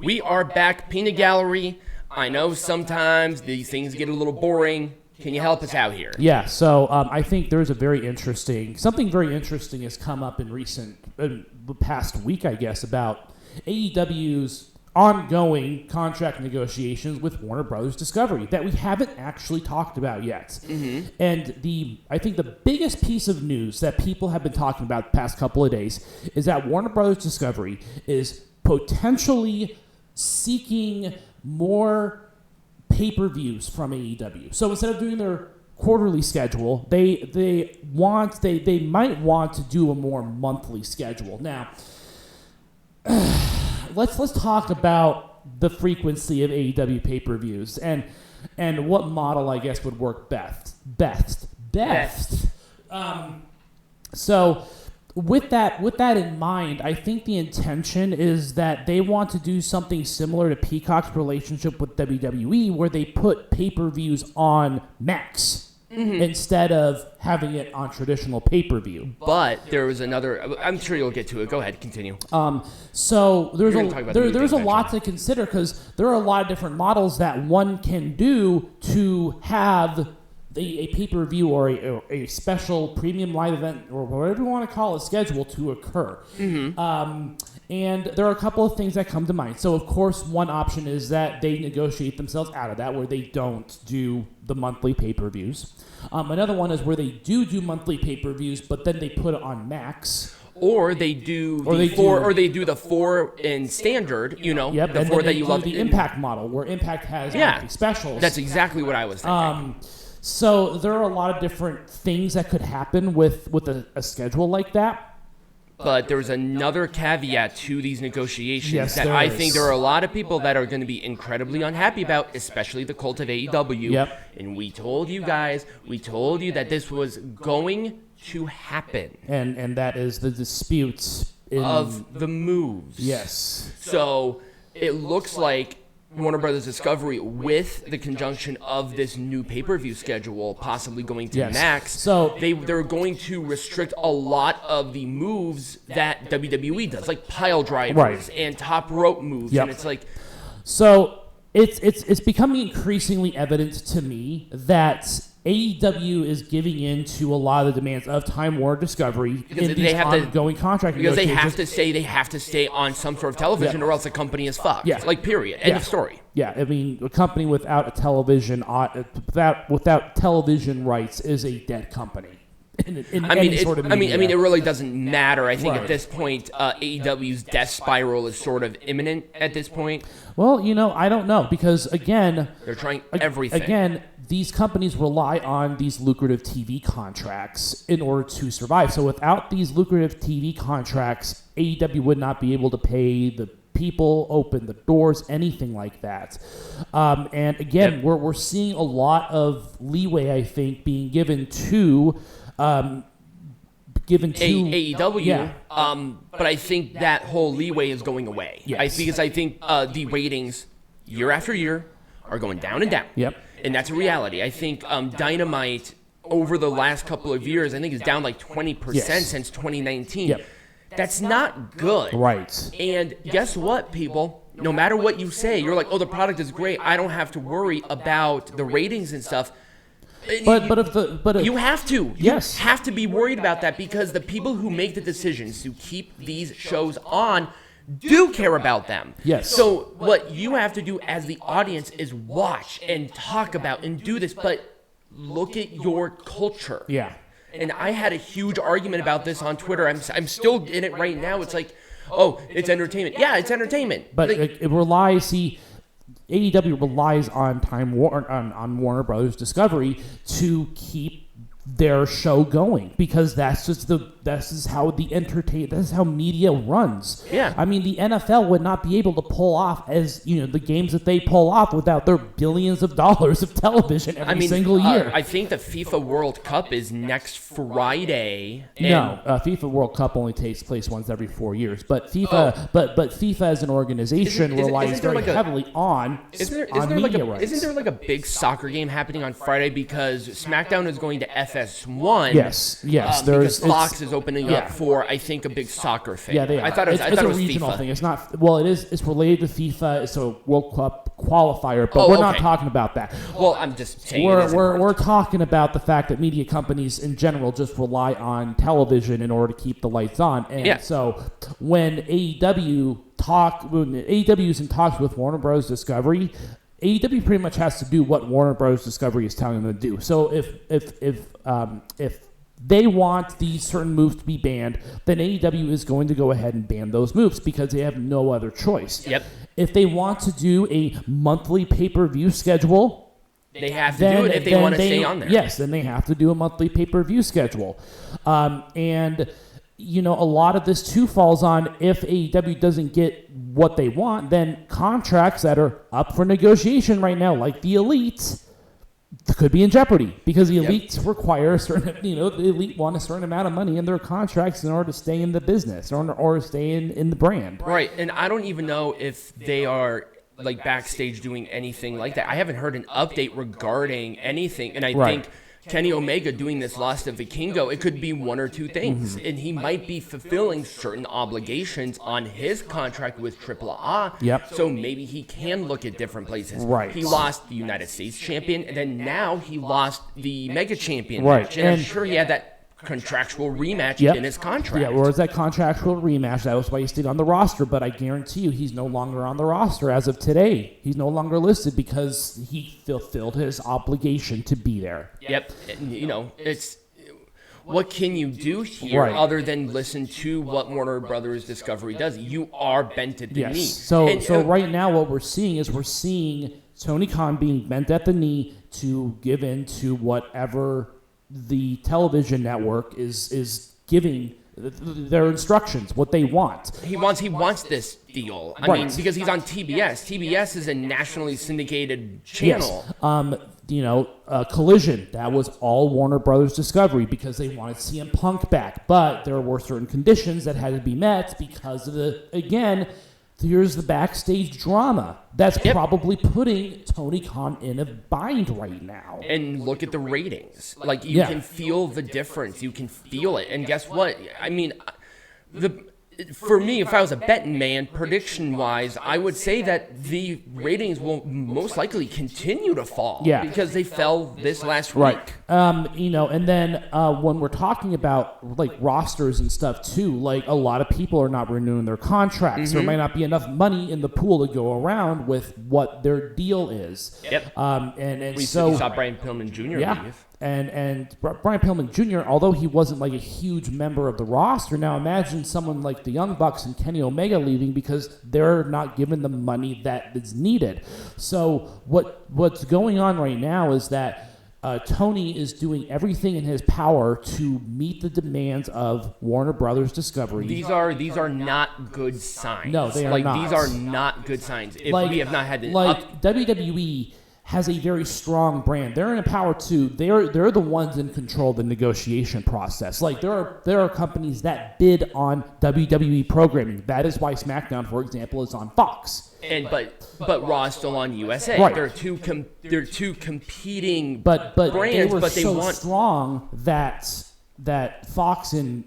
We are back, Peanut Gallery. I know sometimes these things get a little boring. Can you help us out here? Yeah, so I think there's something very interesting has come up in the past week, I guess, about AEW's ongoing contract negotiations with Warner Brothers Discovery that we haven't actually talked about yet. Mm-hmm. And I think the biggest piece of news that people have been talking about the past couple of days is that Warner Brothers Discovery is potentially seeking more pay-per-views from AEW. So instead of doing their quarterly schedule, they might want to do a more monthly schedule. Now, let's talk about the frequency of AEW pay-per-views and what model I guess would work best. So with that in mind, I think the intention is that they want to do something similar to Peacock's relationship with WWE, where they put pay-per-views on Max. Mm-hmm. Instead of having it on traditional pay-per-view. But there was another. I'm sure you'll get to it. Go ahead, continue. So there's a lot to consider because there are a lot of different models that one can do to have a pay-per-view or a special premium live event or whatever you want to call it schedule to occur. Mm-hmm. And there are a couple of things that come to mind. So, of course, one option is that they negotiate themselves out of that, where they don't do the monthly pay-per-views. Another one is where they do monthly pay-per-views, but then they put it on Max. Or they do the 4 in standard, Yep, the 4 that you love. The Impact model, where Impact has monthly specials. That's exactly what I was thinking. So there are a lot of different things that could happen with a schedule like that. But there's another caveat to these negotiations that I think there are a lot of people that are going to be incredibly unhappy about, especially the cult of AEW. Yep. And we told you that this was going to happen. And that is the disputes of the moves. Yes. So it looks like Warner Brothers Discovery, with the conjunction of this new pay-per-view schedule possibly going to Max, so they're going to restrict a lot of the moves that WWE does, like pile drivers and top rope moves. Yep. And it's like, so it's becoming increasingly evident to me that AEW is giving in to a lot of the demands of Time Warner Discovery in these ongoing contract because negotiations. they have to stay on some sort of television, or else the company is fucked. Yeah. Like, period. End of story. Yeah, I mean, a company without a television without television rights is a dead company. It really doesn't matter. I think at this point, AEW's death spiral is sort of imminent at this point. Well, I don't know, because again, they're trying everything. Again, these companies rely on these lucrative TV contracts in order to survive. So without these lucrative TV contracts, AEW would not be able to pay the people, open the doors, anything like that. And again, we're seeing a lot of leeway, I think, being given to AEW. Yeah. But I think that whole leeway is going away. Yes. Because I think the ratings year after year are going down and down. Yep. And that's a reality. I think Dynamite over the last couple of years, I think is down like 20% since 2019. Yep. That's not good. Right. And guess what, people? No matter what you say, you're like, oh, the product is great. I don't have to worry about the ratings and stuff. But you have to. Yes. You have to be worried about that, because the people who make the decisions to keep these shows on do care about them. Yes. So what you have to do as the audience is watch and talk about and do this, but look at your culture. Yeah. And I had a huge argument about this on Twitter. I'm still in it right now. It's like, oh, it's entertainment. Yeah, it's entertainment. But it relies. See, AEW relies on on Warner Brothers Discovery to keep their show going, because that's how media runs. Yeah. I mean, the NFL would not be able to pull off the games that they pull off without their billions of dollars of television every single year. I think the FIFA World Cup is next Friday. No, FIFA World Cup only takes place once every 4 years. But FIFA, but FIFA as an organization relies very heavily on media rights. Isn't there like a big soccer game happening on Friday, because SmackDown is going to FX FS1. Yes. Because Fox is opening up for, I think, a big soccer thing. Yeah, they are. I thought it was regional FIFA. thing. It's not. Well, it is. It's related to FIFA. It's a World Cup qualifier, but we're not talking about that. Well, I'm just saying. We're talking about the fact that media companies in general just rely on television in order to keep the lights on, and so when AEW is in talks with Warner Bros. Discovery, AEW pretty much has to do what Warner Bros. Discovery is telling them to do. So if they want these certain moves to be banned, then AEW is going to go ahead and ban those moves because they have no other choice. Yep. If they want to do a monthly pay-per-view schedule, they have to do it if they want to stay on there. Yes, then they have to do a monthly pay-per-view schedule. And a lot of this too falls on if AEW doesn't get what they want, then contracts that are up for negotiation right now, like the Elite, could be in jeopardy because the Elite require a certain, the Elite want a certain amount of money in their contracts in order to stay in the business or stay in the brand. Right, and I don't even know if they are like backstage doing anything like that. I haven't heard an update regarding anything, and I think Kenny Omega doing this Lost of Vikingo, it could be one or two things. And he might be fulfilling certain obligations on his contract with AAA. Yep. So maybe he can look at different places. Right. He lost the United States champion, and then now he lost the Mega Champion right. match. And I'm sure he had that contractual rematch in his contract. Yeah, whereas that contractual rematch, that was why he stayed on the roster, but I guarantee you he's no longer on the roster as of today. He's no longer listed because he fulfilled his obligation to be there. Yep. And, it's what can you do here other than listen to what Warner Brothers Discovery does? You are bent at the knee. So right now what we're seeing Tony Khan being bent at the knee to give in to whatever the television network is giving their instructions, what they want. He wants this deal. I mean, because he's on TBS. TBS is a nationally syndicated channel. Yes. Collision, that was all Warner Brothers Discovery because they wanted CM Punk back. But there were certain conditions that had to be met because of here's the backstage drama that's probably putting Tony Khan in a bind right now. And look at the ratings. Like, you can feel the difference. You can feel it. And guess what? I mean, for me, if I was a betting man, prediction-wise, I would say that the ratings will most likely continue to fall. Yeah. Because they fell this last week. Right. And then when we're talking about, like, rosters and stuff, too, like, a lot of people are not renewing their contracts. Mm-hmm. There might not be enough money in the pool to go around with what their deal is. Yep. We saw Brian Pillman Jr. leave. And Brian Pillman Jr., although he wasn't like a huge member of the roster, now imagine someone like the Young Bucks and Kenny Omega leaving because they're not given the money that is needed. So what's going on right now is that Tony is doing everything in his power to meet the demands of Warner Brothers Discovery. These are not good signs. No, they are not. These are not good signs. If we have not had WWE has a very strong brand. They're in a power too. They're the ones in control of the negotiation process. Like there are companies that bid on WWE programming. That is why SmackDown, for example, is on Fox. But Raw is still on USA. Right. They're two competing brands. They were so strong that Fox and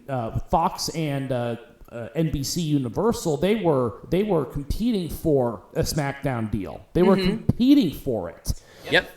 NBC Universal, they were competing for a SmackDown deal. They were competing for it. Yep.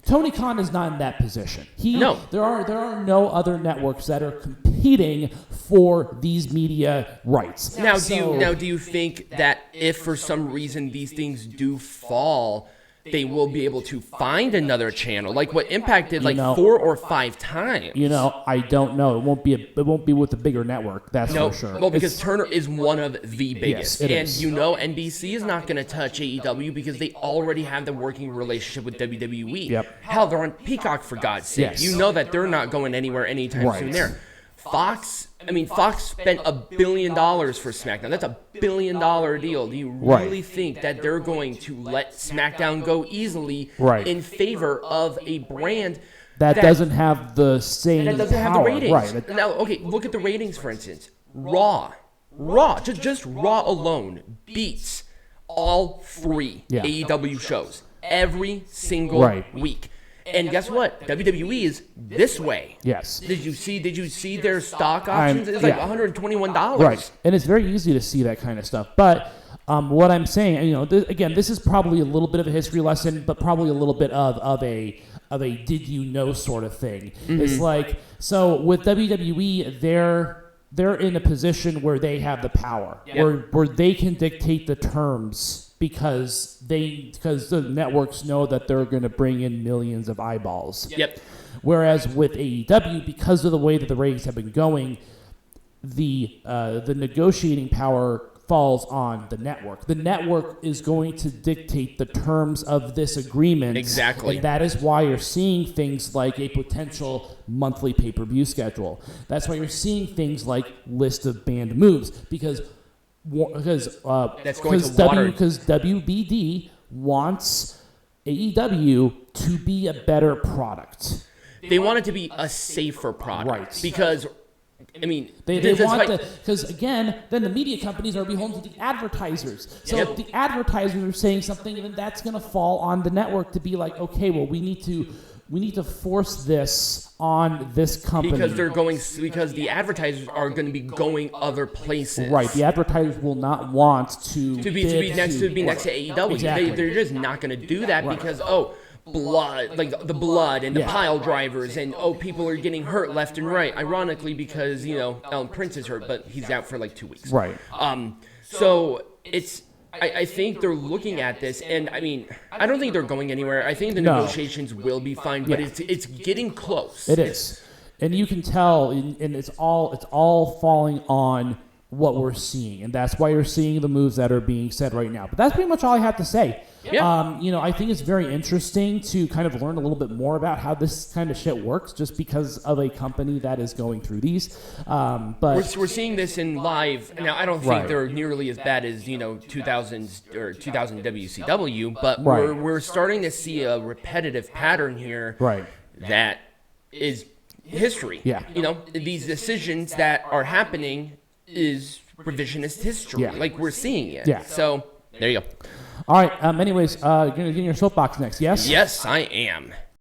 Tony Khan is not in that position. There are no other networks that are competing for these media rights. Now, do you think that if for some reason these things do fall, they will be able to find another channel, like what Impact did, 4 or 5 times? I don't know. It won't be with the bigger network. That's for sure. Well, because Turner is one of the biggest, yes, NBC is not going to touch AEW because they already have the working relationship with WWE. Yep. Hell, they're on Peacock, for God's sake. Yes. You know that they're not going anywhere anytime soon. There, Fox spent $1 billion for SmackDown. That's $1 billion deal. Do you really think that they're going to let SmackDown go easily in favor of a brand that doesn't have the same that doesn't have the ratings? Right. Now, okay, look at the ratings, for instance. Raw, just Raw alone beats all 3 AEW shows every single week. And guess what? WWE is this way. Yes. Did you see their stock options? It's like $121. Right. And it's very easy to see that kind of stuff. But what I'm saying, again, this is probably a little bit of a history lesson, but probably a little bit of a did you know sort of thing. Mm-hmm. It's like, so with WWE, they're in a position where they have the power, where they can dictate the terms because the networks know that they're going to bring in millions of eyeballs. Yep. Whereas with AEW, because of the way that the ratings have been going, the negotiating power falls on the network. The network is going to dictate the terms of this agreement. Exactly. And that is why you're seeing things like a potential monthly pay-per-view schedule. That's why you're seeing things like list of banned moves because WBD wants AEW to be a better product. They want it to be a safer product. Right. Because I mean, they want because again, then the media companies are beholden to the advertisers. So if the advertisers are saying something, then that's going to fall on the network to be like, okay, well, we need to force this on this company because the advertisers are going to be going other places. Right, the advertisers will not want to be next to AEW. Exactly. They're just not going to do that because blood, like the blood and the pile drivers, and people are getting hurt left and right. Ironically, because Ellen Prince is hurt, but he's out for like 2 weeks. Right. So it's. I think they're looking at this, and I mean, I don't think they're going anywhere. I think the negotiations will be fine, but it's getting close. It is, and you can tell, and it's all falling on what we're seeing, and that's why you're seeing the moves that are being said right now. But that's pretty much all I have to say. Yeah. I think it's very interesting to kind of learn a little bit more about how this kind of shit works, just because of a company that is going through these. But we're seeing this in live now. I don't think they're nearly as bad as 2000s or 2000 WCW, but we're starting to see a repetitive pattern here. Right. That is history. Yeah. These decisions that are happening is revisionist history. Yeah. Like we're seeing it. Yeah. So there you go. All right. Anyways, you're going to get in your soapbox next, yes? Yes, I am.